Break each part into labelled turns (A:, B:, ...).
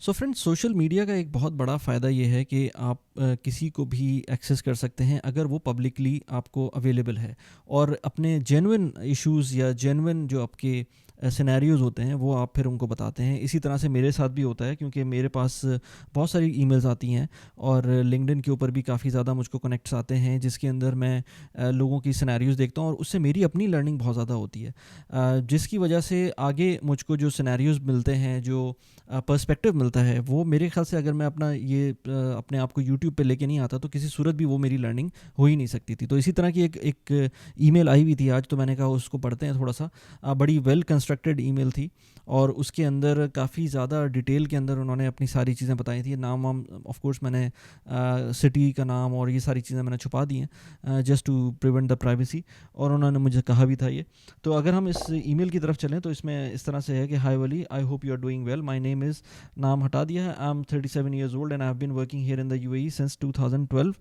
A: So friends, social media का एक बहुत बड़ा फ़ायदा ये है कि आप किसी को भी एक्सेस कर सकते हैं अगर वो पब्लिकली आपको अवेलेबल है, और अपने जेन्युइन इश्यूज़ या जेन्युइन जो आपके सिनेरियोज़ होते हैं वो आप फिर उनको बताते हैं। इसी तरह से मेरे साथ भी होता है, क्योंकि मेरे पास बहुत सारी ईमेल्स आती हैं और लिंक्डइन के ऊपर भी काफ़ी ज़्यादा मुझको कनेक्ट्स आते हैं, जिसके अंदर मैं लोगों की सिनेरियोज़ देखता हूँ और उससे मेरी अपनी लर्निंग बहुत ज़्यादा होती है, जिसकी वजह से आगे मुझको जो सिनेरियोज़ मिलते हैं, जो पर्सपेक्टिव मिलता है, वो मेरे ख़्याल से अगर मैं अपना ये अपने आप को यूट्यूब पे लेके नहीं आता तो किसी सूरत भी वो मेरी लर्निंग हो ही नहीं सकती थी। तो इसी तरह की एक ईमेल आई हुई थी आज, तो मैंने कहा उसको पढ़ते हैं थोड़ा सा। बड़ी वेल कंस्ट्रक्टेड ईमेल थी और उसके अंदर काफ़ी ज़्यादा डिटेल के अंदर उन्होंने अपनी सारी चीज़ें बताई थी। नाम वाम ऑफ कोर्स मैंने सिटी का नाम और ये सारी चीज़ें मैंने छुपा दी हैं just to prevent the privacy, और उन्होंने मुझे कहा भी था ये। तो अगर हम इस ईमेल की तरफ चलें तो इसमें इस तरह से है कि hi Wali, I hope you are doing well, my name is, नाम हटा दिया है, I am 37 years old and I have been working here in the UAE since 2012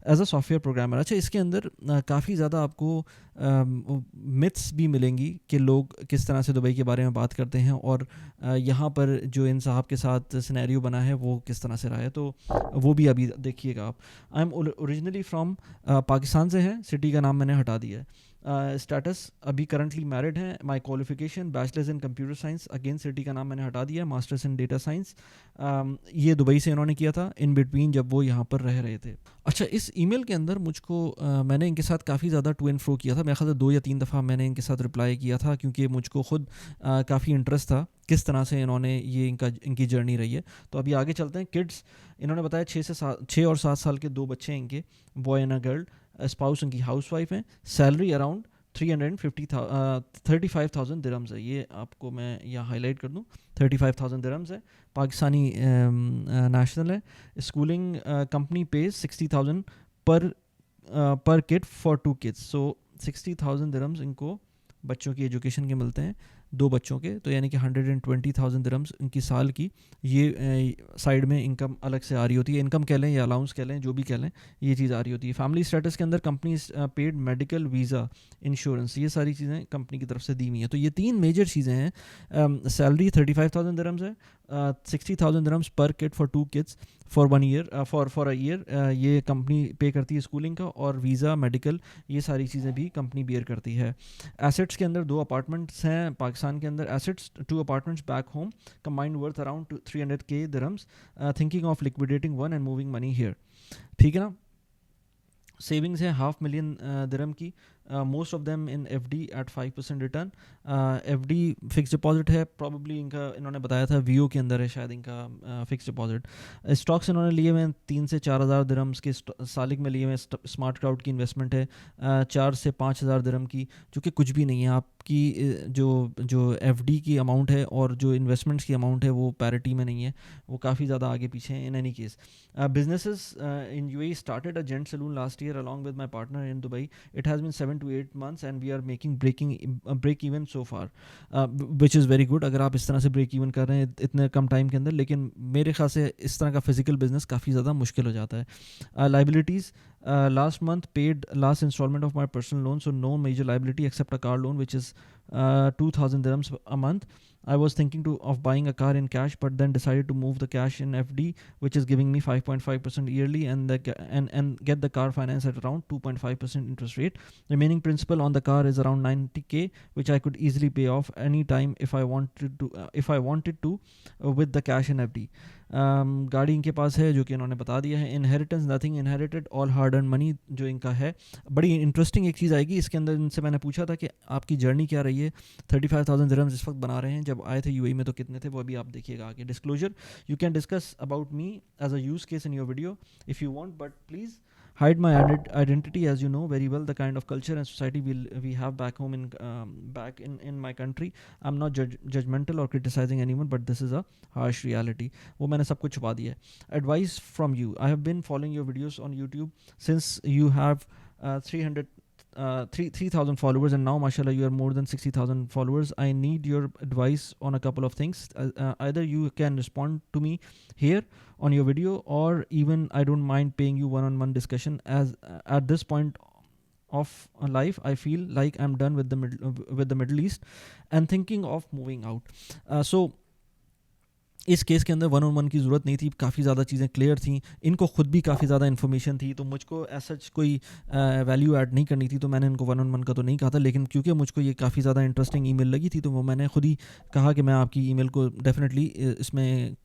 A: as a software programmer. अच्छा, इसके अंदर काफ़ी ज़्यादा आपको मिथ्स भी मिलेंगी कि लोग किस तरह से दुबई के बारे में बात करते हैं, और यहाँ पर जो इन साहब के साथ सिनेरियो बना है वो किस तरह से रहा है, तो वो भी अभी देखिएगा आप। I am originally from Pakistan से है, सिटी का नाम मैंने हटा दिया है। स्टेटस अभी करंटली मैरिड है। My qualification bachelors in computer science, again city का नाम मैंने हटा दिया है, मास्टर्स इन डेटा साइंस। ये दुबई से इन्होंने किया था इन बिटवीन जब वो यहाँ पर रह रहे थे। अच्छा, इस ईमेल के अंदर मुझको मैंने इनके साथ काफ़ी ज़्यादा टू एंड फ्रो किया था, मेरे ख्याल से 2 या 3 दफ़ा मैंने इनके साथ रिप्लाई किया था, क्योंकि मुझको खुद काफ़ी इंटरेस्ट था किस तरह से इन्होंने ये इनकी जर्नी रही है। तो अभी आगे चलते हैं। किड्स, इन्होंने बताया 6 और 7 साल के 2 बच्चे हैं इनके, boy and a girl. Spouse उनकी हाउस वाइफ है। सैलरी अराउंड 35,000 दिरहम्स है। ये आपको मैं यहाँ हाईलाइट कर दूँ, 35,000 दिरहम्स है। पाकिस्तानी नेशनल है। स्कूलिंग कंपनी पेज 60,000 पर kid for 2 kids. So 60,000 dirhams इनको बच्चों की एजुकेशन के मिलते हैं, 2 बच्चों के, तो यानी कि 120,000 दिरहम्स इनकी साल की ये साइड में इनकम अलग से आ रही होती है। इनकम कह लें या अलाउंस कह लें, जो भी कह लें, ये चीज़ आ रही होती है। फैमिली स्टेटस के अंदर company paid medical, visa, insurance, ये सारी चीज़ें कंपनी की तरफ से दी हुई हैं। तो ये 3 मेजर चीज़ें हैं। सैलरी 35,000 दिरहम्स है, 60,000 दिरहम्स पर kid for 2 kids for 1 year, for a year, ये कंपनी पे करती है स्कूलिंग का, और वीज़ा, मेडिकल, ये सारी चीज़ें भी कंपनी बियर करती है। एसेट्स के अंदर 2 अपार्टमेंट्स हैं पाकिस्तान के अंदर। Assets 2 apartments back home, combined worth around 300K dirhams, thinking of liquidating one and moving money here. ठीक है ना। सेविंग्स है 500,000 दिरहम की, most of them in FD at 5% return. FD fix deposit है, प्रॉब्ली इनका इन्होंने बताया था वीओ के अंदर है शायद इनका फिक्स डिपॉजिट। स्टॉक्स इन्होंने लिए हुए हैं 3 से 4 हज़ार दिरहम्स के सालिक में लिए हुए हैं। स्मार्ट क्राउड की इन्वेस्टमेंट है 4 से 5 हज़ार दिरहम की, जो कि कुछ भी नहीं है। आपकी जो जो एफडी की अमाउंट है और जो इन्वेस्टमेंट्स की अमाउंट है वो पैरिटी में नहीं है, वो काफ़ी ज़्यादा आगे पीछे हैं। In any case, businesses in UAE started a gent saloon last year along with my partner in Dubai. It has been 7 to 8 months and we are making break even so far, which is very good. अगर आप इस तरह से break even कर रहे हैं इतने कम time के अंदर, लेकिन मेरे ख्याल से इस तरह का physical business काफ़ी ज़्यादा मुश्किल हो जाता है। Liabilities, last month paid last installment of my personal loan, so no major liability except a car loan which is 2,000 dirhams a month. I was thinking of buying a car in cash, but then decided to move the cash in FD, which is giving me 5.5% yearly, and get the car finance at around 2.5% interest rate. Remaining principal on the car is around 90K, which I could easily pay off anytime if I wanted to with the cash in FD. गाड़ी इनके पास है, जो कि इन्होंने बता दिया है। Inheritance nothing inherited, all hard earn money जो इनका है। बड़ी इंटरेस्टिंग एक चीज़ आएगी इसके अंदर। इनसे मैंने पूछा था कि आपकी जर्नी क्या रही है। 35,000 दिरहम्स इस वक्त बना रहे हैं, जब आए थे यूएई में तो कितने थे, वो अभी आप देखिएगा आगे। Disclosure, you can discuss about me as a use case in your video if you want, but please hide my identity, as you know very well the kind of culture and society we have back home in my country. I'm not judgmental or criticizing anyone, but this is a harsh reality. वो मैंने सब कुछ छुपा दिया है। Advice from you, I have been following your videos on YouTube since you have 3,000 followers, and now mashallah you are more than 60,000 followers. I need your advice on a couple of things. Either you can respond to me here on your video, or even I don't mind paying you one-on-one discussion, as at this point of life I feel like I'm done with the Middle East and thinking of moving out. So इस case के अंदर 1-on-1 की ज़रूरत नहीं थी, काफ़ी ज़्यादा चीज़ें क्लियर थी, इनको खुद भी काफ़ी ज़्यादा इन्फॉर्मेशन थी, तो मुझको ऐसा कोई वैल्यू ऐड नहीं करनी थी, तो मैंने इनको 1-on-1 का तो नहीं कहा था। लेकिन क्योंकि मुझको ये काफ़ी ज़्यादा इंटरेस्टिंग ईमेल लगी थी, तो वो मैंने खुद ही कहा कि मैं आपकी ईमेल को डेफिनेटली इसमें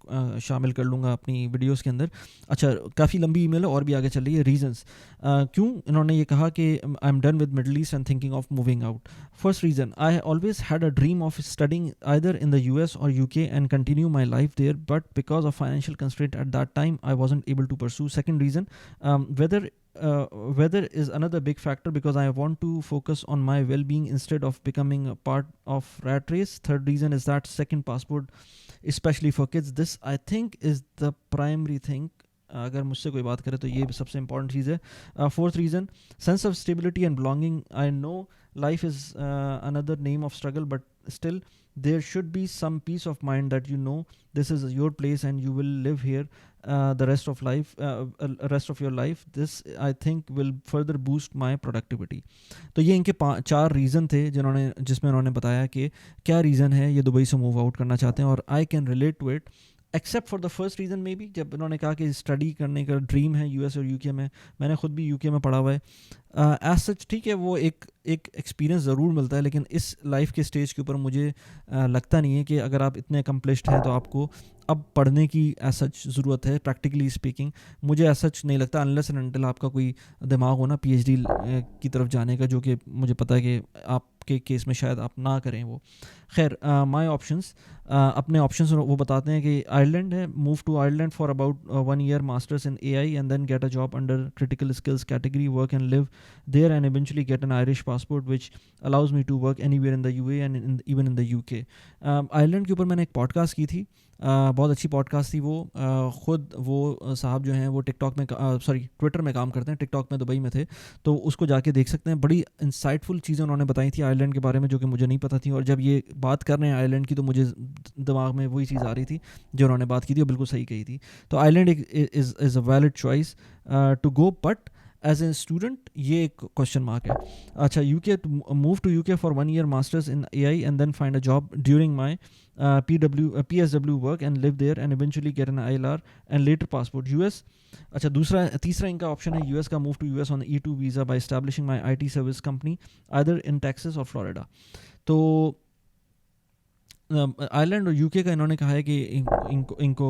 A: शामिल कर लूँगा अपनी वीडियोज़ के अंदर। अच्छा, काफ़ी लंबी ईमेल है और भी आगे चल रही है। रीजंस क्यों इन्होंने ये कहा कि I am done with middle east and thinking of moving out. First reason, I always had a dream of studying either in the US or UK and continue my life there, but because of financial constraint at that time, I wasn't able to pursue. Second reason, weather is another big factor because I want to focus on my well-being instead of becoming a part of rat race. Third reason is that second passport, especially for kids. This I think is the primary thing. अगर मुझसे कोई बात करे तो ये सबसे important चीज़ है। Fourth reason, sense of stability and belonging. I know life is another name of struggle, but still there should be some peace of mind that you know this is your place and you will live here the rest of your life. This I think will further boost my productivity. तो ये इनके 4 reason थे जिसमें उन्होंने बताया कि क्या reason है ये दुबई से मूव आउट करना चाहते हैं, और I can relate to it except for the first reason maybe, जब उन्होंने कहा कि स्टडी करने का ड्रीम है यूएस और यूके में। मैंने खुद भी यूके में पढ़ा हुआ है। एज सच ठीक है, वो एक एक्सपीरियंस ज़रूर मिलता है, लेकिन इस लाइफ के स्टेज के ऊपर मुझे लगता नहीं है कि अगर आप इतने अकम्पलिश्ड हैं तो आपको अब पढ़ने की एज सच ज़रूरत है। प्रैक्टिकली स्पीकिंग मुझे एज सच नहीं लगता, अनलेस एंड अनटिल आपका कोई दिमाग हो ना पीएचडी की तरफ जाने का, जो कि मुझे पता है कि आपके केस में शायद आप ना करें वो। खैर, माय ऑप्शंस, अपने ऑप्शंस वो बताते हैं कि आयरलैंड है, move to Ireland for about 1 year masters in AI and then get a job under critical skills category, work and live there and eventually get an Irish passport which allows me to work anywhere in the UAE and even in the UK. Ireland के ऊपर मैंने एक podcast की थी, बहुत अच्छी podcast थी वो। ख़ुद वो साहब जो हैं वो टिकटॉक में ट्विटर में काम करते हैं, टिकटॉक में दुबई में थे, तो उसको जाके देख सकते हैं। बड़ी इंसाइटफुल चीज़ें उन्होंने बताई थी आयरलैंड के बारे में जो कि मुझे नहीं पता थी, और जब ये बात कर रहे हैं आयरलैंड की तो मुझे दिमाग में वही चीज़ आ रही थी जो उन्होंने बात की थी, वो बिल्कुल सही कही थी। तो Ireland is a valid choice to go, but as a student ये एक क्वेश्चन मार्क है। अच्छा, UK, move to UK for 1 year masters in AI and then find a job during my PSW work and live there and eventually get an ILR and later passport US. अच्छा, तीसरा इनका option है US का, move to US on E2 visa by establishing my IT service company either in Texas और Florida. तो Ireland और UK का इन्होंने कहा है कि इनको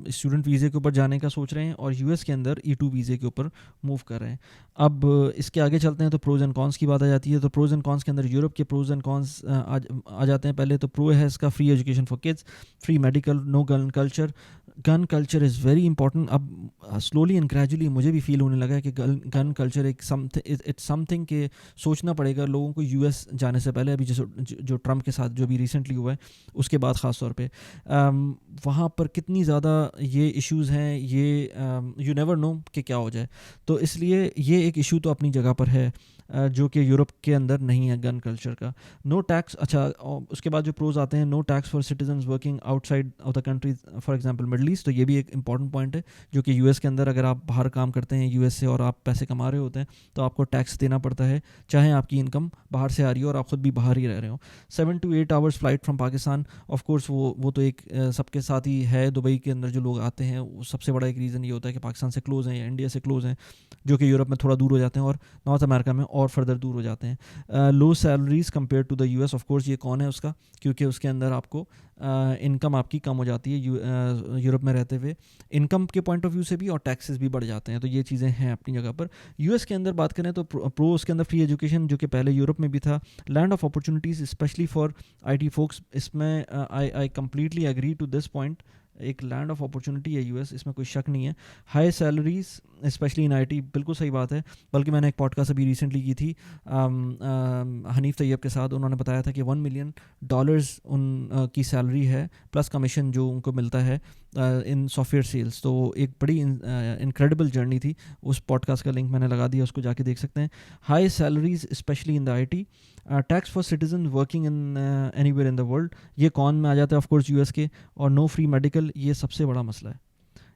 A: स्टूडेंट वीज़े के ऊपर जाने का सोच रहे हैं और यूएस के अंदर E2 वीज़े के ऊपर मूव कर रहे हैं। अब इसके आगे चलते हैं तो प्रोज एंड कॉन्स की बात आ जाती है। तो प्रोज एंड कॉन्स के अंदर यूरोप के प्रोज एंड कॉन्स आ जाते हैं। पहले तो प्रो है इसका, free education for kids, free medical, no gun culture. Gun culture is very important. अब स्लोली एंड ग्रेजुअली मुझे भी फील होने लगा है कि गन कल्चर इट्स समथिंग के सोचना पड़ेगा लोगों को यूएस जाने से पहले। अभी जो ट्रम्प के साथ जो भी रिसेंटली हुआ है उसके बाद ख़ास तौर पे वहाँ पर कितनी ज़्यादा ये इश्यूज़ हैं, ये यू नेवर नो कि क्या हो जाए। तो इसलिए ये एक इशू तो अपनी जगह पर है जो कि यूरोप के अंदर नहीं है गन कल्चर का। नो टैक्स, अच्छा उसके बाद जो प्रोज आते हैं, no tax for citizens working outside of the country, for example Middle East. तो ये भी एक इंपॉर्टेंट पॉइंट है जो कि यूएस के अंदर अगर आप बाहर काम करते हैं यूएस से और आप पैसे कमा रहे होते हैं तो आपको टैक्स देना पड़ता है, चाहे आपकी इनकम बाहर से आ रही हो और आप खुद भी बाहर ही रह रहे हो। 7 to 8 hours flight from Pakistan, of course वो तो एक सबके साथ ही है। दुबई के अंदर जो लोग आते हैं सबसे बड़ा एक रीज़न ये होता है कि पाकिस्तान से क्लोज़ हैं या इंडिया से क्लोज़ हैं, जो कि यूरोप में थोड़ा दूर हो जाते हैं और नॉर्थ अमेरिका में और फर्दर दूर हो जाते हैं। Low salaries compare to the US, of course ये कौन है उसका, क्योंकि उसके अंदर आपको इनकम आपकी कम हो जाती है यूरोप में रहते हुए, इनकम के पॉइंट ऑफ व्यू से भी, और टैक्सेस भी बढ़ जाते हैं। तो ये चीज़ें हैं अपनी जगह पर। यूएस के अंदर बात करें तो प्रो उसके अंदर फ्री एजुकेशन जो कि पहले यूरोप में भी था, land of opportunities specially for IT folks. इसमें I completely agree to this point, एक लैंड ऑफ अपॉर्चुनिटी है यूएस, इसमें कोई शक नहीं है। High salaries specially in IT, बिल्कुल सही बात है। बल्कि मैंने एक पॉडकास्ट अभी रिसेंटली की थी हनीफ तैयब के साथ, उन्होंने बताया था कि $1 million उन की सैलरी है प्लस कमीशन जो उनको मिलता है इन सॉफ्टवेयर सेल्स। तो एक बड़ी इनक्रेडिबल जर्नी थी। उस पॉडकास्ट का लिंक मैंने लगा दिया, उसको जाके देख सकते हैं। High salaries specially in the IT, tax for citizen working in anywhere in the world, ये कौन में आ जाता है ऑफ कोर्स यूएस के। और नो फ्री मेडिकल, ये सबसे बड़ा मसला है।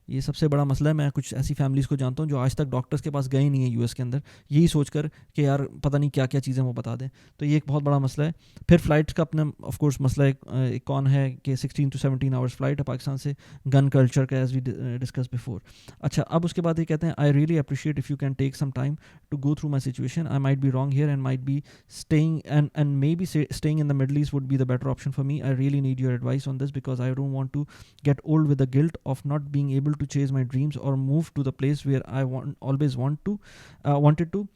A: ये सबसे बड़ा मसला है। मैं कुछ ऐसी फैमिलीज़ को जानता हूँ जो आज तक डॉक्टर्स के पास गए नहीं है यूएस के अंदर, यही सोचकर कि यार पता नहीं क्या क्या चीज़ें वो बता दें। तो ये एक बहुत बड़ा मसला है। फिर फ़्लाइट्स का अपना ऑफ कोर्स मसला एक कौन है कि 16 to 17 आवर्स फ़्लाइट है पाकिस्तान से, गन कल्चर का एज वी डिस्कस बिफोर। अच्छा, अब उसके बाद ये कहते हैं I really appreciate if you can take some time to go through my situation. I might be wrong here and might be staying and maybe staying in the Middle East would be the better option for me. I really need your advice on this because I don't want to get old with the guilt of not being able to chase my dreams or move to the place where I always wanted to.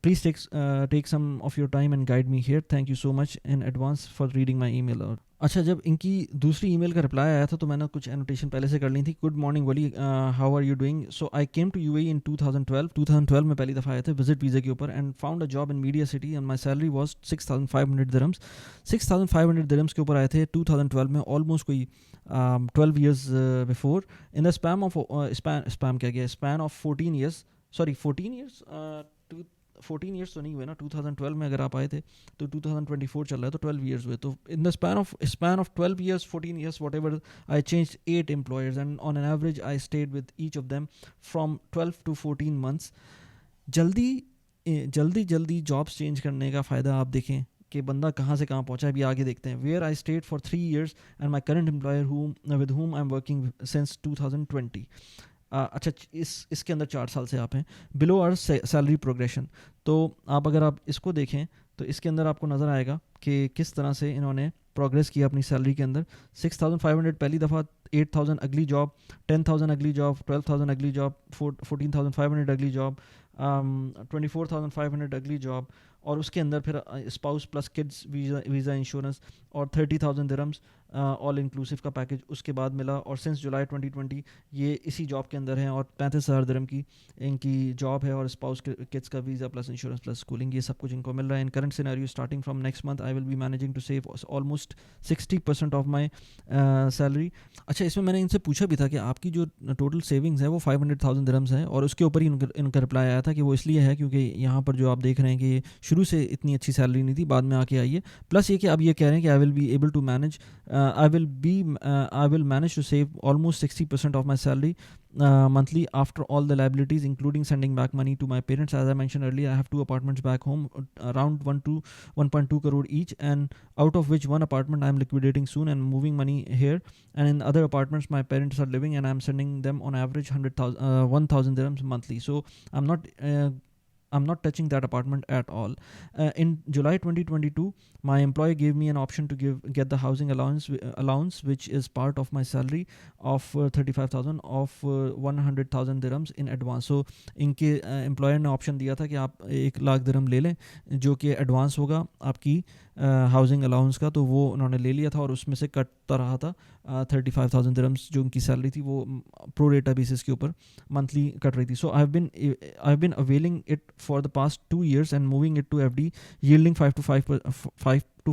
A: Please take some of your time and guide me here. Thank you so much in advance for reading my email out. अच्छा, जब इनकी दूसरी email का reply आया था तो मैंने कुछ एनोटेशन पहले से कर ली थी। Good morning Wali, how are you doing? So I came to UAE in 2012 में पहली दफ़ा आए थे विजिट वीज़ा के ऊपर and found a job in media city and my salary was 6,500 dirhams. 6,500 dirhams के ऊपर आए थे 2012 में, ऑलमोस्ट कोई 12 years before. In the span of span of 14 years, sorry 14 years, 14 years तो नहीं हुए ना, 2012 में अगर आप आए थे तो 2024 चल रहा है तो 12 ईयर्स हुए। तो in the span of 12 years, 14 years, what ever, I change 8 employers and on an average I stayed with each of them from 12 to 14 months. जल्दी जॉब्स चेंज करने का फ़ायदा आप देखें कि बंदा कहाँ से कहाँ पहुँचा है। अभी आगे देखते हैं। Where I stayed for 3 years and my current employer with whom I am working since 2020। अच्छा, इसके अंदर 4 साल से आप हैं। बिलो आवर सैलरी प्रोग्रेशन, तो अगर आप इसको देखें तो इसके अंदर आपको नज़र आएगा कि किस तरह से इन्होंने प्रोग्रेस किया अपनी सैलरी के अंदर। 6,500 पहली दफ़ा, 8,000 अगली जॉब, 10,000 अगली जॉब, 12,000 अगली जॉब, 14,500 अगली जॉब, 24,500 अगली जॉब, और उसके अंदर फिर spouse plus kids visa insurance और 30,000 दिरहम्स ऑल इंक्लूसिव का पैकेज उसके बाद मिला। और सिंस जुलाई 2020 ये इसी जॉब के अंदर हैं और 35,000 दिरहम की इनकी जॉब है और स्पाउस किड्स का visa plus insurance plus schooling, ये सब कुछ इनको मिल रहा है। In current scenario starting from next month I will be managing to save almost 60% of my salary. अच्छा, इसमें मैंने इनसे पूछा भी था कि आपकी जो टोटल सेविंग्स है वो 500,000 दिरहम्स है, और उसके ऊपर ही इनका रिप्लाई आया था कि वो इसलिए है क्योंकि यहाँ पर जो आप देख रहे हैं कि शुरू से इतनी अच्छी सैलरी नहीं थी, बाद में आके आई है। प्लस ये कि अब ये कह रहे हैं कि I will be able to manage I will manage to save almost 60% of my salary monthly after all the liabilities, including sending back money to my parents. As I mentioned earlier, I have 2 apartments back home, around 1.2 crore each, and out of which one apartment I am liquidating soon and moving money here. And in other apartments, my parents are living, and I am sending them on average 1,000 dirhams monthly. So I'm not touching that apartment at all. In July 2022, my employer gave me an option to get the housing allowance, which is part of my salary of 35,000 of 100,000 dirhams in advance. So इनके employer ने option दिया था कि आप 1 लाख दिरहम ले लें जो कि एडवांस होगा आपकी हाउसिंग अलाउंस का, तो वो उन्होंने ले लिया था और उसमें से कटता रहा था 35,000 दिरहम्स जो उनकी सैलरी थी वो प्रो रेटा बेसिस के ऊपर मंथली कट रही थी। So I have been availing it for the past 2 years and moving it to FD, yielding 5 to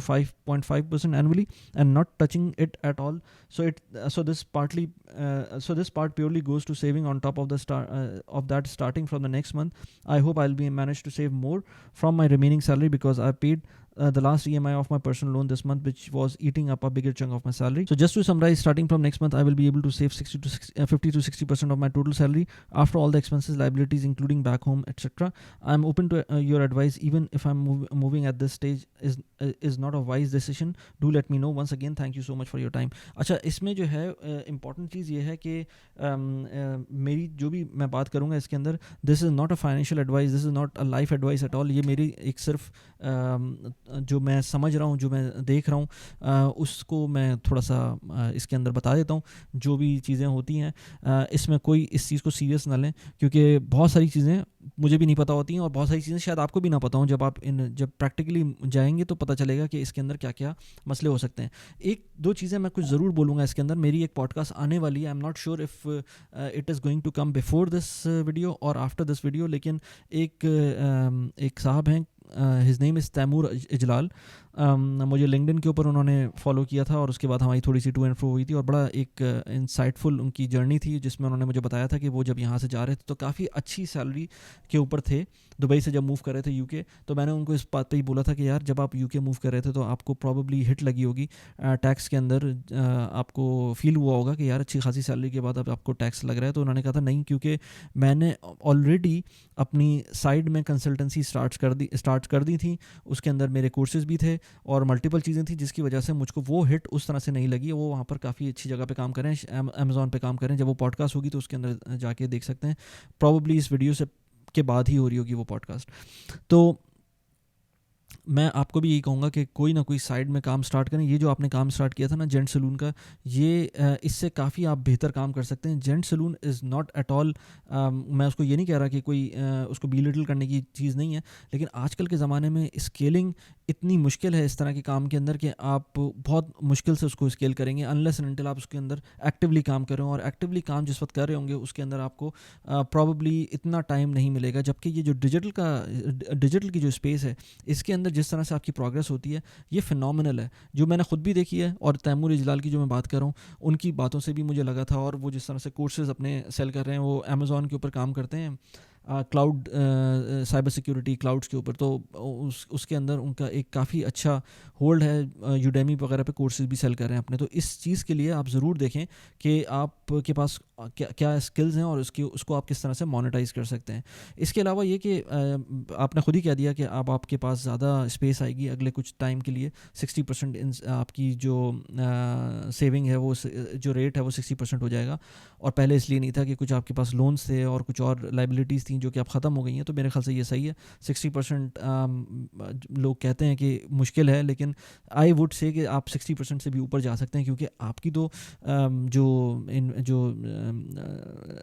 A: 5.5% annually and not touching it at all. So this part purely goes to saving on top of that starting from the next month. I hope I'll be managed to save more from my remaining salary because I paid the last EMI of my personal loan this month, which was eating up a bigger chunk of my salary. So just to summarize, starting from next month, I will be able to save 50 to 60% of my total salary after all the expenses, liabilities, including back home, etc. I'm open to your advice, even if I'm moving at this stage is not a wise decision. Do let me know. Once again, thank you so much for your time. अच्छा, इसमें जो है important चीज़ ये है कि मेरी जो भी मैं बात करूँगा इसके अंदर, this is not a financial advice, this is not a life advice at all. ये मेरी एक सिर्फ जो मैं समझ रहा हूँ, जो मैं देख रहा हूँ, उसको मैं थोड़ा सा इसके अंदर बता देता हूँ। जो भी चीज़ें होती हैं इसमें कोई इस चीज़ को सीरियस ना लें, क्योंकि बहुत सारी चीज़ें मुझे भी नहीं पता होती हैं और बहुत सारी चीज़ें शायद आपको भी ना पता हों। जब प्रैक्टिकली जाएंगे तो पता चलेगा कि इसके अंदर क्या क्या मसले हो सकते हैं। 1-2 चीज़ें मैं कुछ ज़रूर बोलूँगा इसके अंदर। मेरी एक पॉडकास्ट आने वाली है, I am not sure if it is going to come before this video और आफ्टर दिस वीडियो, लेकिन एक साहब हैं, his name is Taimur Ijlal, मुझे लिंक्डइन के ऊपर उन्होंने फॉलो किया था और उसके बाद हमारी थोड़ी सी टू एंड फ्रो हुई थी और बड़ा एक इंसाइटफुल उनकी जर्नी थी जिसमें उन्होंने मुझे बताया था कि वो जब यहाँ से जा रहे थे तो काफ़ी अच्छी सैलरी के ऊपर थे दुबई से जब मूव कर रहे थे यूके। तो मैंने उनको इस बात पे ही बोला था कि यार जब आप यूके मूव कर रहे थे तो आपको प्रॉब्ली हिट लगी होगी टैक्स के अंदर, आपको फील हुआ होगा कि यार अच्छी खासी सैलरी के बाद अब आपको टैक्स लग रहा है। तो उन्होंने कहा था नहीं, क्योंकि मैंने ऑलरेडी अपनी साइड में कंसल्टेंसी स्टार्ट कर दी थी, उसके अंदर मेरे कोर्सेज भी थे और मल्टीपल चीज़ें थी जिसकी वजह से मुझको वो हिट उस तरह से नहीं लगी। वो वहाँ पर काफ़ी अच्छी जगह पे काम करें, अमेज़ॉन पे काम करें। जब वो पॉडकास्ट होगी तो उसके अंदर जाके देख सकते हैं, प्रॉब्ली इस वीडियो से के बाद ही हो रही होगी वो पॉडकास्ट। तो मैं आपको भी यही कहूँगा कि कोई ना कोई साइड में काम स्टार्ट करें। ये जो आपने काम स्टार्ट किया था ना जेंट सलून का, ये इससे काफ़ी आप बेहतर काम कर सकते हैं। Gents salon is not at all, मैं उसको ये नहीं कह रहा कि कोई उसको बिलिटल करने की चीज़ नहीं है, लेकिन आजकल के ज़माने में स्केलिंग इतनी मुश्किल है इस तरह के काम के अंदर कि आप बहुत मुश्किल से उसको स्केल करेंगे अनलेस एंड अनटिल आप उसके अंदर एक्टिवली काम करें। और एक्टिवली काम जिस वक्त कर रहे होंगे उसके अंदर आपको प्रॉबली इतना टाइम नहीं मिलेगा। जबकि ये जो डिजिटल की जो स्पेस है, इसके अंदर जिस तरह से आपकी प्रोग्रेस होती है ये फिनोमिनल है, जो मैंने खुद भी देखी है। और तैमूर इजलाल की जो मैं बात कर रहा हूँ उनकी बातों से भी मुझे लगा था, और वो जिस तरह से कोर्सेज अपने सेल कर रहे हैं, वो अमेज़ॉन के ऊपर काम करते हैं क्लाउड साइबर सिक्योरिटी क्लाउड्स के ऊपर, तो उसके अंदर उनका एक काफ़ी अच्छा होल्ड है। यूडेमी वगैरह पे कोर्सेज भी सेल कर रहे हैं अपने। तो इस चीज़ के लिए आप ज़रूर देखें कि आपके पास क्या स्किल्स हैं और उसको आप किस तरह से मोनेटाइज कर सकते हैं। इसके अलावा ये कि आपने खुद ही कह दिया कि अब आपके पास ज़्यादा स्पेस आएगी अगले कुछ टाइम के लिए। 60% आपकी जो सेविंग है, वो जो रेट है वो 60% हो जाएगा। और पहले इसलिए नहीं था कि कुछ आपके पास लोन्स थे और कुछ और लाइबिलिटीज़ थी जो कि अब ख़त्म हो गई हैं। तो मेरे ख्याल से ये सही है। 60% लोग कहते हैं कि मुश्किल है, लेकिन आई वुड से कि आप 60% से भी ऊपर जा सकते हैं, क्योंकि आपकी तो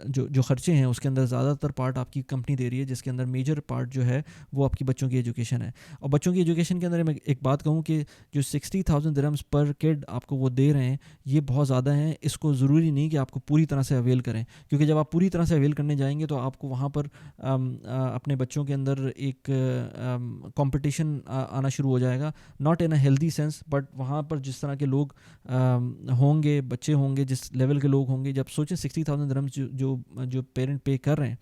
A: जो खर्चे हैं उसके अंदर ज़्यादातर पार्ट आपकी कंपनी दे रही है, जिसके अंदर मेजर पार्ट जो है वो आपकी बच्चों की एजुकेशन है। और बच्चों की एजुकेशन के अंदर मैं एक बात कहूँ कि जो 60,000 दिरहम्स पर किड आपको वो दे रहे हैं, ये बहुत ज़्यादा हैं। इसको ज़रूरी नहीं कि आपको पूरी तरह से अवेल करें, क्योंकि जब आप पूरी तरह से अवेल करने जाएंगे तो आपको वहाँ पर अपने बच्चों के अंदर एक कंपटीशन आना शुरू हो जाएगा, not in a healthy sense, but वहाँ पर जिस तरह के लोग होंगे, बच्चे होंगे, जिस लेवल के लोग होंगे, जब सोचें 60,000 दिरहम्स जो पेरेंट पे कर रहे हैं,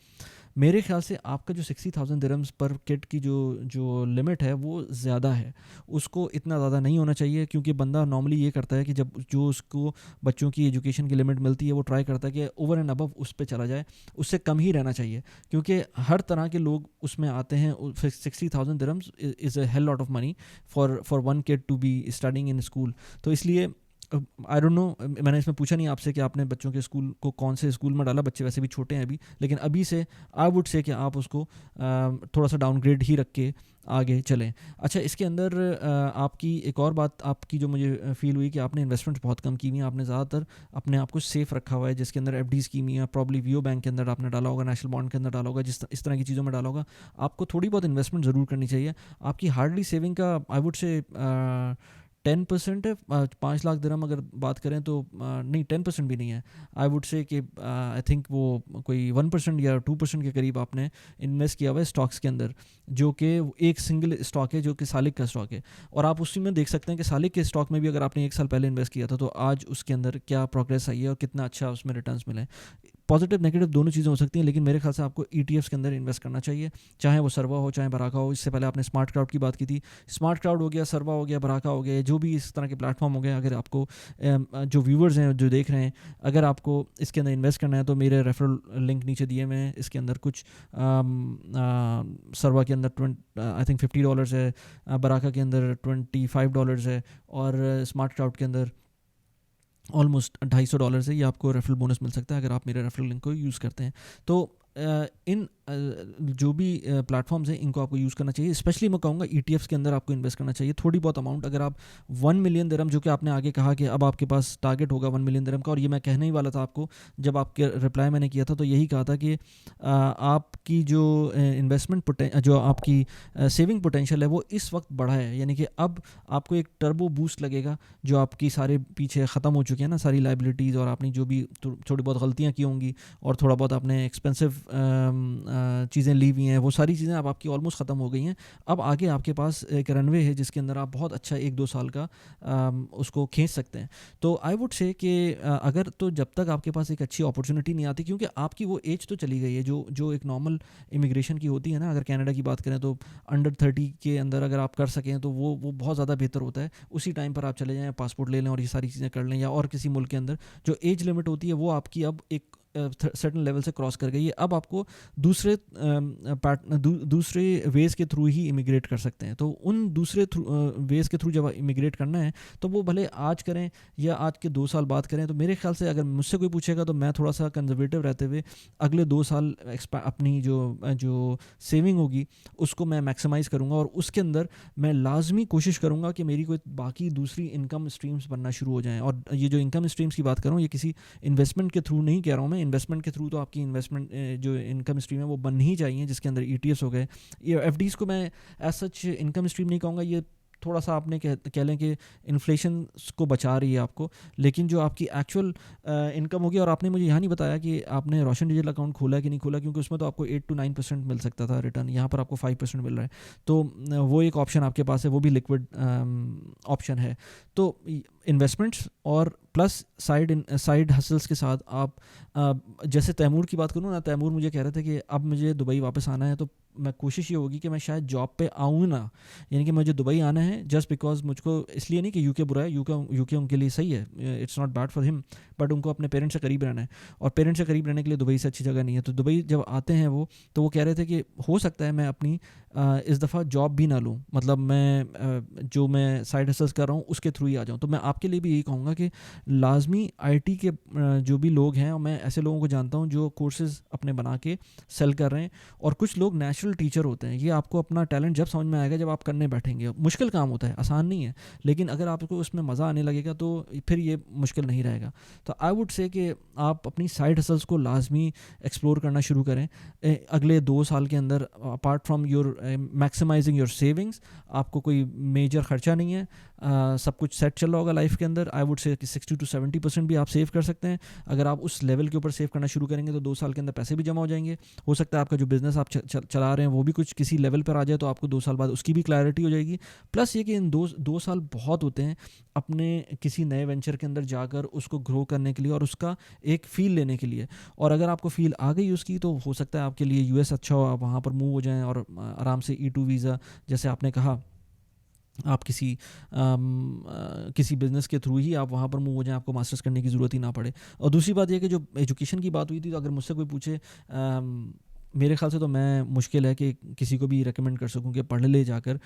A: मेरे ख्याल से आपका जो 60,000 दिरहम्स पर किड की जो लिमिट है वो ज़्यादा है। उसको इतना ज़्यादा नहीं होना चाहिए, क्योंकि बंदा नॉर्मली ये करता है कि जब जो उसको बच्चों की एजुकेशन की लिमिट मिलती है वो ट्राई करता है कि ओवर एंड अबव उस पर चला जाए, उससे कम ही रहना चाहिए, क्योंकि हर तरह के लोग उसमें आते हैं। 60,000 dirhams is a hell lot of money for one kid to be studying in school. तो इसलिए आई डोंट नो, मैंने इसमें पूछा नहीं आपसे कि आपने बच्चों के स्कूल को कौन से स्कूल में डाला, बच्चे वैसे भी छोटे हैं अभी, लेकिन अभी से आई वुड से कि आप उसको थोड़ा सा डाउनग्रेड ही रख के आगे चलें। अच्छा, इसके अंदर आपकी एक और बात आपकी जो मुझे फ़ील हुई कि आपने इन्वेस्टमेंट्स बहुत कम की हुई हैं, आपने ज़्यादातर अपने आप को सेफ़ रखा हुआ है, जिसके अंदर एफडीज़ की हुई हैं, प्रॉब्ली वीओ बैंक के अंदर आपने डाला होगा, नेशनल बॉन्ड के अंदर डाला होगा, इस तरह की चीज़ों में डाला होगा। आपको थोड़ी बहुत इन्वेस्टमेंट ज़रूर करनी चाहिए। आपकी हार्डली सेविंग का आई वुड से 10% है। 5 लाख दिरहम अगर बात करें तो नहीं, 10% भी नहीं है। आई वुड से कि आई थिंक वो कोई 1% या 2% के करीब आपने इन्वेस्ट किया हुआ है स्टॉक्स के अंदर, जो कि एक सिंगल स्टॉक है जो कि सालिक का स्टॉक है। और आप उसी में देख सकते हैं कि सालिक के स्टॉक में भी अगर आपने 1 साल पहले इन्वेस्ट किया था तो आज उसके अंदर क्या प्रोग्रेस आई है और कितना अच्छा उसमें रिटर्न्स मिले। पॉजिटिव नेगेटिव दोनों चीज़ें हो सकती हैं, लेकिन मेरे ख्याल से आपको ETFs के अंदर इन्वेस्ट करना चाहिए, चाहे वो सर्वा हो चाहे बराका हो। इससे पहले आपने स्मार्ट क्राउड की बात की थी, स्मार्ट क्राउड हो गया, सर्वा हो गया, बराका हो गया, जो भी इस तरह के प्लेटफॉर्म हो गए। अगर आपको जो व्यूवर्स हैं जो देख रहे हैं, अगर आपको इसके अंदर इन्वेस्ट करना है तो मेरे रेफरल लिंक नीचे दिए मैं, इसके अंदर कुछ सर्वा के अंदर आई थिंक $50 है, बराका के अंदर $25 है, और स्मार्ट क्राउड के अंदर ऑलमोस्ट $250 है। ये आपको रेफरल बोनस मिल सकता है अगर आप मेरे रेफरल लिंक को यूज़ करते हैं। तो इन जो भी प्लेटफॉर्म्स हैं इनको आपको यूज़ करना चाहिए। स्पेशली मैं कहूँगा ETFs के अंदर आपको इन्वेस्ट करना चाहिए थोड़ी बहुत अमाउंट। अगर आप 1 मिलियन दिरहम, जो कि आपने आगे कहा कि अब आपके पास टारगेट होगा 1 मिलियन दिरहम का, और ये मैं कहने ही वाला था आपको, जब आपके रिप्लाई मैंने किया था तो यही कहा था कि आपकी जो इन्वेस्टमेंट जो आपकी सेविंग पोटेंशियल है वो इस वक्त बढ़ा है, यानी कि अब आपको एक टर्बो बूस्ट लगेगा। जो आपकी सारे पीछे ख़त्म हो चुके हैं ना, सारी लाइबिलिटीज़, और आपने जो भी थोड़ी बहुत गलतियाँ की होंगी और थोड़ा बहुत आपने एक्सपेंसिव चीज़ें ली हुई हैं, वो सारी चीज़ें अब आपकी ऑलमोस्ट ख़त्म हो गई हैं। अब आगे आपके पास एक रनवे है जिसके अंदर आप बहुत अच्छा 1-2 साल का उसको खींच सकते हैं। तो आई वुड से कि अगर तो जब तक आपके पास एक अच्छी अपॉर्चुनिटी नहीं आती, क्योंकि आपकी वो एज तो चली गई है जो एक नॉर्मल इमिग्रेशन की होती है ना, अगर कनाडा की बात करें तो अंडर 30 के अंदर अगर आप कर सकें तो वो बहुत ज़्यादा बेहतर होता है। उसी टाइम पर आप चले जाएँ, पासपोर्ट ले लें और ये सारी चीज़ें कर लें, या और किसी मुल्क के अंदर जो एज लिमिट होती है वो आपकी अब एक सर्टन लेवल से क्रॉस कर गई है। अब आपको दूसरे वेज़ के थ्रू ही इमिग्रेट कर सकते हैं। तो उन दूसरे वेज़ के थ्रू जब इमिग्रेट करना है तो वो भले आज करें या आज के 2 साल बाद करें, तो मेरे ख्याल से अगर मुझसे कोई पूछेगा तो मैं थोड़ा सा कंजर्वेटिव रहते हुए अगले 2 साल अपनी जो सेविंग होगी उसको मैं मैक्सिमाइज़ करूँगा, और उसके अंदर मैं लाजमी कोशिश करूँगा कि मेरी कोई बाकी दूसरी इनकम स्ट्रीम्स बनना शुरू हो जाएँ। और ये जो इनकम स्ट्रीम्स की बात कर रहा हूँ, ये किसी इन्वेस्टमेंट के थ्रू नहीं कह रहा हूँ मैं। इन्वेस्टमेंट के थ्रू तो आपकी इन्वेस्टमेंट जो इनकम स्ट्रीम है वो बननी ही चाहिए, जिसके अंदर ETFs हो गए, ये FDs को मैं एज सच इनकम स्ट्रीम नहीं कहूँगा। ये थोड़ा सा आपने कह लें कि इन्फ्लेशन को बचा रही है आपको, लेकिन जो आपकी एक्चुअल इनकम होगी। और आपने मुझे यहाँ नहीं बताया कि आपने रोशन डिजिटल अकाउंट खोला है कि नहीं खोला, क्योंकि उसमें तो आपको 8 to 9% मिल सकता था रिटर्न, यहाँ पर आपको 5% मिल रहा है। तो वो एक ऑप्शन आपके पास है, वो भी लिक्विड ऑप्शन है। तो इन्वेस्टमेंट्स और प्लस साइड हसल्स के साथ आप जैसे तैमूर की बात करूँ ना, तैमूर मुझे कह रहे थे कि अब मुझे दुबई वापस आना है, तो मैं कोशिश ये होगी कि मैं शायद जॉब पे आऊँ ना, यानी कि मुझे दुबई आना है जस्ट बिकॉज मुझको, इसलिए नहीं कि यूके बुरा है, यूके उनके लिए सही है, it's not bad for him, but उनको अपने पेरेंट्स से करीब रहना है, और पेरेंट्स से करीब रहने के लिए दुबई से अच्छी जगह नहीं है। तो दुबई जब आते हैं वो, तो वो कह रहे थे कि हो सकता है मैं अपनी इस दफ़ा जॉब भी ना लूँ, मतलब मैं जो मैं साइड हसल्स कर रहा हूँ उसके थ्रू ही आ जाऊँ। तो मैं आपके लिए भी यही कहूँगा कि लाजमी IT के जो भी लोग हैं, और मैं ऐसे लोगों को जानता हूँ जो कोर्सेज़ अपने बना के सेल कर रहे हैं, और कुछ लोग नेचुरल टीचर होते हैं। ये आपको अपना टैलेंट जब समझ में आएगा जब आप करने बैठेंगे। मुश्किल काम होता है, आसान नहीं है, लेकिन अगर आपको उसमें मज़ा आने लगेगा तो फिर ये मुश्किल नहीं रहेगा। तो आई वुड से कि आप अपनी साइड हसल्स को लाजमी एक्सप्लोर करना शुरू करें अगले 2 साल के अंदर। Apart from your maximising your savings, आपको कोई मेजर खर्चा नहीं है, सब कुछ सेट चल रहा होगा लाइफ के अंदर। आई वुड से कि 60 to 70% भी आप सेव कर सकते हैं। अगर आप उस लेवल के ऊपर सेव करना शुरू करेंगे तो 2 साल के अंदर पैसे भी जमा हो जाएंगे। हो सकता है आपका जो बिज़नेस आप चला रहे हैं वो भी कुछ किसी लेवल पर आ जाए, तो आपको 2 साल बाद उसकी भी क्लैरिटी हो जाएगी। प्लस ये कि इन 2 साल बहुत होते हैं अपने किसी नए वेंचर के अंदर जाकर उसको ग्रो करने के लिए और उसका एक फ़ील लेने के लिए। और अगर आपको फ़ील आ गई उसकी, तो हो सकता है आपके लिए US अच्छा हो, आप वहाँ पर मूव हो जाएं और आराम से E2 वीज़ा, जैसे आपने कहा, आप किसी बिज़नेस के थ्रू ही आप वहाँ पर मूव हो जाएं, आपको मास्टर्स करने की ज़रूरत ही ना पड़े। और दूसरी बात यह कि जो एजुकेशन की बात हुई थी, तो अगर मुझसे कोई पूछे, मेरे ख़्याल से तो मैं मुश्किल है कि किसी को भी रेकमेंड कर सकूं कि पढ़ ले जाकर,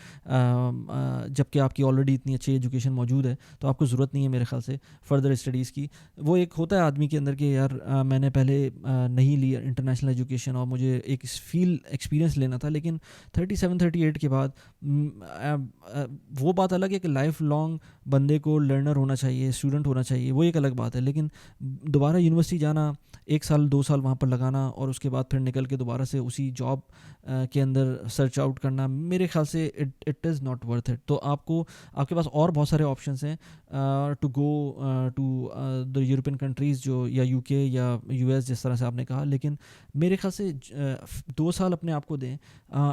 A: जबकि आपकी ऑलरेडी इतनी अच्छी एजुकेशन मौजूद है, तो आपको ज़रूरत नहीं है मेरे ख़्याल से फ़र्दर स्टडीज़ की। वो एक होता है आदमी के अंदर कि यार मैंने पहले नहीं लिया इंटरनेशनल एजुकेशन और मुझे एक फील्ड एक्सपीरियंस लेना था, लेकिन 37-38 के बाद वो बात अलग है कि लाइफ लॉन्ग बंदे को लर्नर होना चाहिए, स्टूडेंट होना चाहिए, वो एक अलग बात है। लेकिन दोबारा यूनिवर्सिटी जाना, 1 साल 2 साल वहाँ पर लगाना और उसके बाद फिर निकल के दोबारा से उसी जॉब के अंदर सर्च आउट करना, मेरे ख्याल से it is not worth it. तो आपके पास और बहुत सारे ऑप्शंस हैं to go to the European countries, जो या UK या US, जिस तरह से आपने कहा। लेकिन मेरे ख्याल से 2 साल अपने आप को दें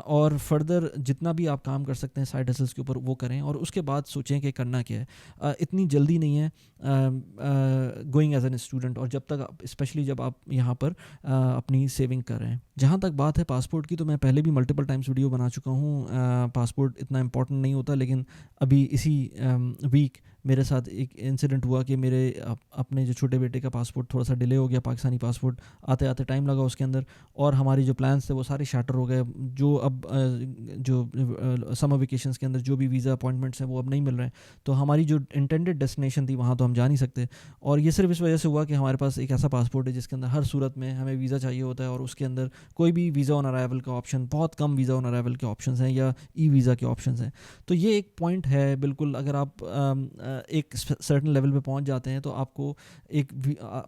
A: और फर्दर जितना भी आप काम कर सकते हैं साइड हसल्स के ऊपर वो करें, और उसके बाद सोचें कि करना क्या है। इतनी जल्दी नहीं है गोइंग एज एन स्टूडेंट, और जब तक स्पेशली जब आप यहाँ पर अपनी सेविंग कर रहे हैं। जहाँ तक बात है पासपोर्ट की, तो मैं पहले भी मल्टीपल टाइम्स वीडियो बना चुका हूँ। पासपोर्ट इतना इंपॉर्टेंट नहीं होता, लेकिन अभी इसी वीक मेरे साथ एक इंसिडेंट हुआ कि मेरे अपने जो छोटे बेटे का पासपोर्ट थोड़ा सा डिले हो गया, पाकिस्तानी पासपोर्ट आते आते टाइम लगा उसके अंदर, और हमारी जो प्लान्स थे वो सारे शैटर हो गए। जो अब जो समर वेकेशंस के अंदर जो भी वीज़ा अपॉइंटमेंट्स हैं वो अब नहीं मिल रहे हैं, तो हमारी जो इंटेंडेड डेस्टिनेशन थी वहाँ तो हम जा नहीं सकते। और ये सिर्फ इस वजह से हुआ कि हमारे पास एक ऐसा पासपोर्ट है जिसके अंदर हर सूरत में हमें वीज़ा चाहिए होता है, और उसके अंदर कोई भी वीज़ा ऑन अराइवल का ऑप्शन, बहुत कम वीज़ा ऑन अराइवल के ऑप्शन हैं या वीज़ा के ऑप्शन हैं। तो ये एक पॉइंट है बिल्कुल। अगर आप एक सर्टन लेवल पे पहुंच जाते हैं तो आपको एक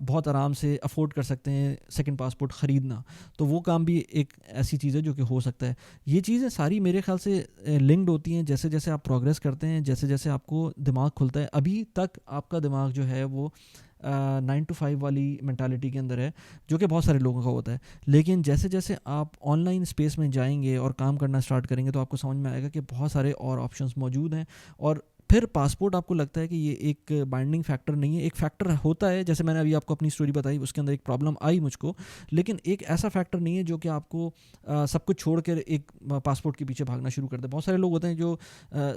A: बहुत आराम से अफोर्ड कर सकते हैं सेकंड पासपोर्ट ख़रीदना, तो वो काम भी एक ऐसी चीज़ है जो कि हो सकता है। ये चीज़ें सारी मेरे ख्याल से लिंक्ड होती हैं। जैसे जैसे आप प्रोग्रेस करते हैं, जैसे जैसे आपको दिमाग खुलता है, अभी तक आपका दिमाग जो है वो 9 to 5 वाली मैंटालिटी के अंदर है, जो कि बहुत सारे लोगों का होता है। लेकिन जैसे जैसे आप ऑनलाइन स्पेस में जाएंगे और काम करना स्टार्ट करेंगे तो आपको समझ में आएगा कि बहुत सारे और ऑप्शंस मौजूद हैं। और फिर पासपोर्ट आपको लगता है कि ये एक बाइंडिंग फैक्टर नहीं है, एक फैक्टर होता है, जैसे मैंने अभी आपको अपनी स्टोरी बताई उसके अंदर एक प्रॉब्लम आई मुझको, लेकिन एक ऐसा फैक्टर नहीं है जो कि आपको सब कुछ छोड़ कर एक पासपोर्ट के पीछे भागना शुरू कर दे। बहुत सारे लोग होते हैं जो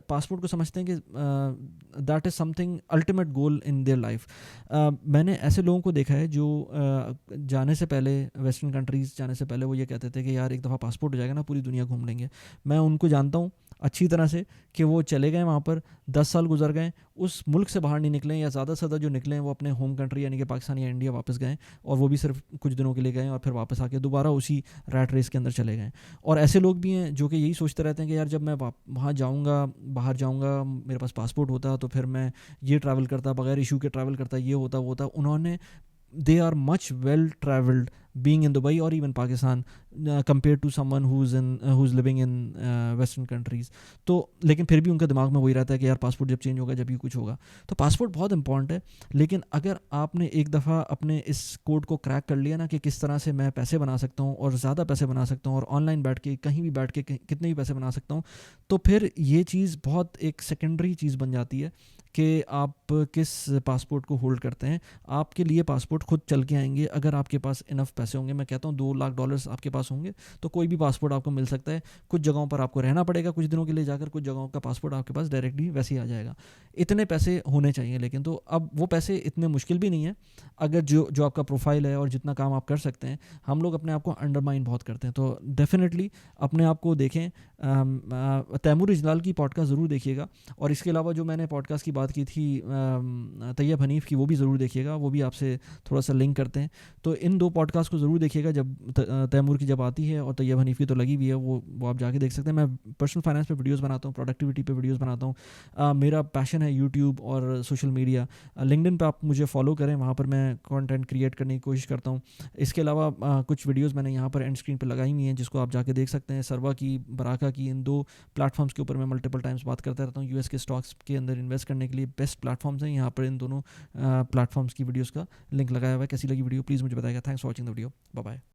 A: पासपोर्ट को समझते हैं कि that is something ultimate goal in their life. मैंने ऐसे लोगों को देखा है जो जाने से पहले, वेस्टर्न कंट्रीज़ जाने से पहले वो ये कहते थे कि यार एक दफ़ा पासपोर्ट हो जाएगा ना पूरी दुनिया घूम लेंगे। मैं उनको जानता हूँ अच्छी तरह से कि वो चले गए वहाँ पर, 10 साल गुजर गए, उस मुल्क से बाहर नहीं निकले, या ज़्यादा से ज़्यादा जो निकले हैं वो अपने होम कंट्री यानी कि पाकिस्तान या इंडिया वापस गए, और वो भी सिर्फ कुछ दिनों के लिए गए और फिर वापस आके दोबारा उसी रैट रेस के अंदर चले गए। और ऐसे लोग भी हैं जो कि यही सोचते रहते हैं कि यार जब मैं वहाँ जाऊँगा, बाहर जाऊँगा, मेरे पास पासपोर्ट होता तो फिर मैं ये ट्रैवल करता, बगैर इशू के ट्रैवल करता, ये होता वो होता। उन्होंने they are much well traveled being in Dubai or even Pakistan compared to someone who's living in western countries. तो लेकिन फिर भी उनका दिमाग में वही रहता है कि यार पासपोर्ट जब चेंज होगा जब ही कुछ होगा। तो पासपोर्ट बहुत इंपॉर्टेंट है, लेकिन अगर आपने एक दफ़ा अपने इस कोड को क्रैक कर लिया ना कि किस तरह से मैं पैसे बना सकता हूँ और ज़्यादा पैसे बना सकता हूँ और ऑनलाइन बैठ के कहीं भी बैठ के कितने भी पैसे बना सकता हूँ, तो फिर ये चीज़ बहुत एक सेकेंडरी चीज़ बन जाती है कि आप किस पासपोर्ट को होल्ड करते हैं। आपके लिए पासपोर्ट खुद चल के आएंगे अगर आपके पास इनफ पैसे होंगे। मैं कहता हूँ $2 लाख आपके पास होंगे तो कोई भी पासपोर्ट आपको मिल सकता है। कुछ जगहों पर आपको रहना पड़ेगा कुछ दिनों के लिए जाकर, कुछ जगहों का पासपोर्ट आपके पास डायरेक्टली वैसे ही आ जाएगा। इतने पैसे होने चाहिए, लेकिन तो अब वो पैसे इतने मुश्किल भी नहीं है अगर जो आपका प्रोफाइल है और जितना काम आप कर सकते हैं। हम लोग अपने आप को अंडरमाइन बहुत करते हैं, तो डेफिनेटली अपने आप को देखें। तैमूर इजलाल की पॉडकास्ट ज़रूर देखिएगा, और इसके अलावा जो मैंने पॉडकास्ट की बात की थी तैयब हनीफ़ की, वो भी ज़रूर देखिएगा, वो भी आपसे थोड़ा सा लिंक करते हैं। तो इन 2 पॉडकास्ट को ज़रूर देखिएगा जब तैमूर की जब आती है, और तैयब हनीफ़ की तो लगी हुई है, वो आप जाके देख सकते हैं। मैं पर्सनल फाइनेंस पे वीडियोस बनाता हूँ, प्रोडक्टिविटी पे वीडियोस बनाता हूँ। मेरा पैशन है यूट्यूब और सोशल मीडिया। लिंक्डइन पे आप मुझे फॉलो करें, वहाँ पर मैं कंटेंट क्रिएट करने की कोशिश करता हूँ। इसके अलावा कुछ वीडियोज़ मैंने यहाँ पर एंड स्क्रीन पर लगाई हुई हैं जिसको आप जाके देख सकते हैं। सरवा की, बराका की, इन 2 प्लेटफॉर्म्स के ऊपर मैं मल्टीपल टाइम्स बात करता रहता हूँ। यूएस के स्टॉक्स के अंदर इन्वेस्ट करने के लिए बेस्ट प्लेटफॉर्म्स हैं। यहाँ पर इन दोनों प्लेटफॉर्म्स की वीडियोस का लिंक लगाया हुआ है। कैसी लगी वीडियो प्लीज़ मुझे बताइएगा। Thanks for watching the video. Bye bye.